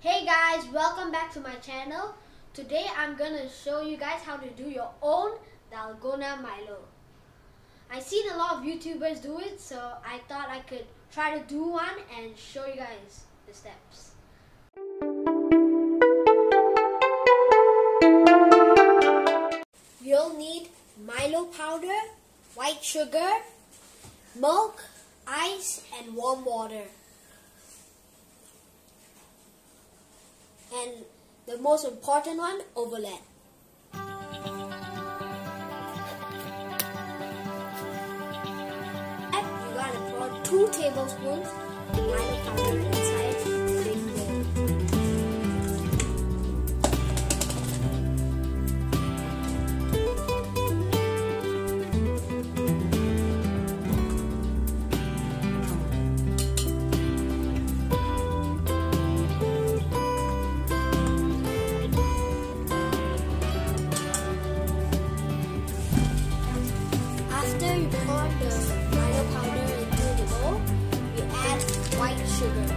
Hey guys, welcome back to my channel. Today I'm gonna show you guys how to do your own Dalgona Milo. I've seen a lot of YouTubers do it, so I thought I could try to do one and show you guys the steps. You'll need Milo powder, white sugar, milk, ice, and warm water. And the most important one, Ovalete. You gotta pour 2 tablespoons of Milo powder inside the big bowl. After you pour the Milo powder into the bowl, you add white sugar.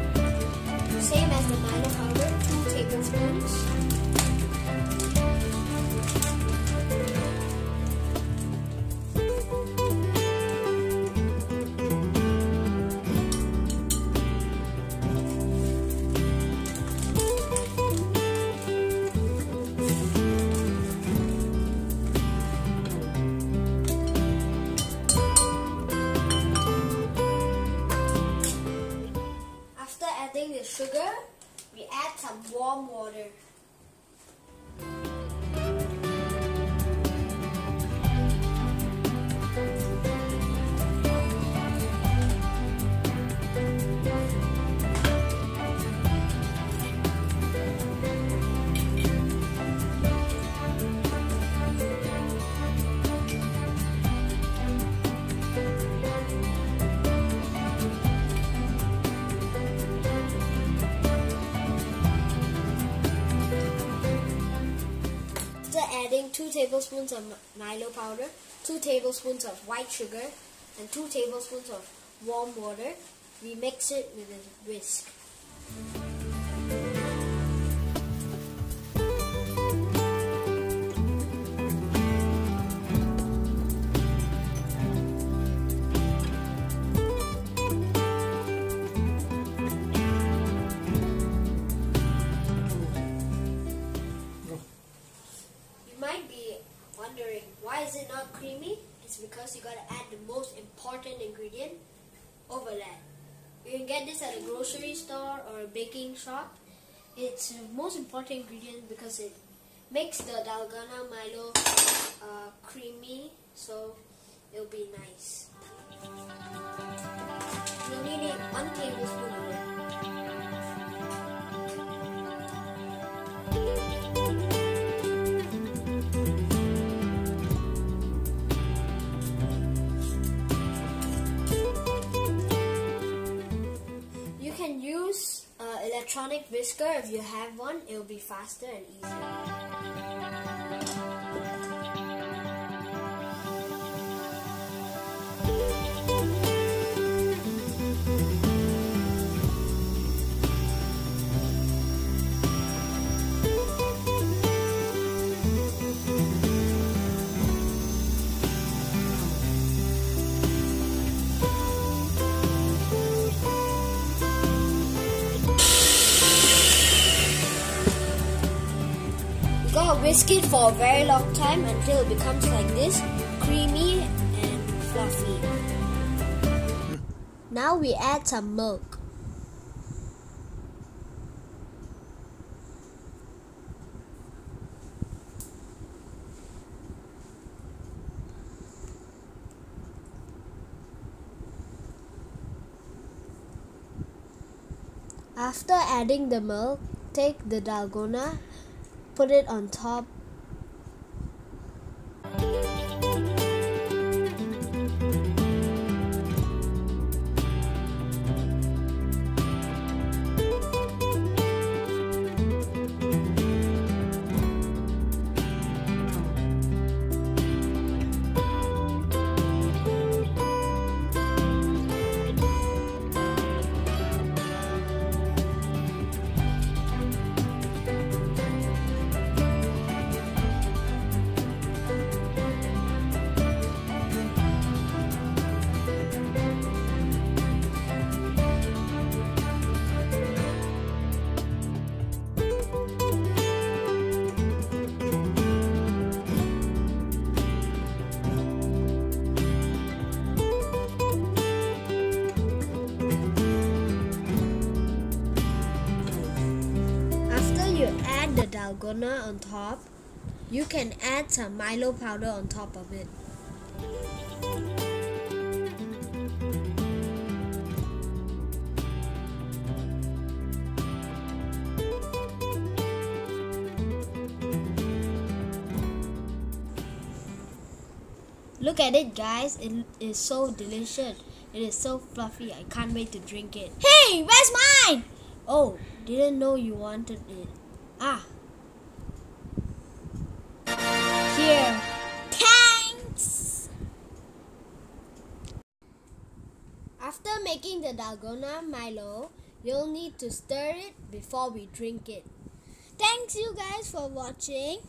Same as the Milo powder, 2 tablespoons. After adding the sugar, we add some warm water. After adding 2 tablespoons of Milo powder, 2 tablespoons of white sugar, and 2 tablespoons of warm water, we mix it with a whisk. You might be wondering, why is it not creamy? It's because you gotta add the most important ingredient, Ovalete. You can get this at a grocery store or a baking shop. It's the most important ingredient because it makes the Dalgona Milo creamy, so it'll be nice. You'll need 1 tablespoon of it. You can use electronic whisker if you have one. It will be faster and easier. You gotta whisk it for a very long time until it becomes like this, creamy and fluffy. Now we add some milk. After adding the milk, take the Dalgona, put it on top. when you add the Dalgona on top, you can add some Milo powder on top of it. Look at it, guys. It is so delicious. It is so fluffy. I can't wait to drink it. Hey, where's mine? Oh, didn't know you wanted it. Ah. Here. Thanks. After making the Dalgona Milo, you'll need to stir it before we drink it. Thanks you guys for watching.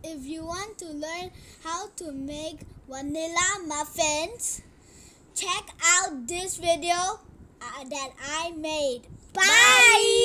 If you want to learn how to make vanilla muffins, check out this video that I made. Bye!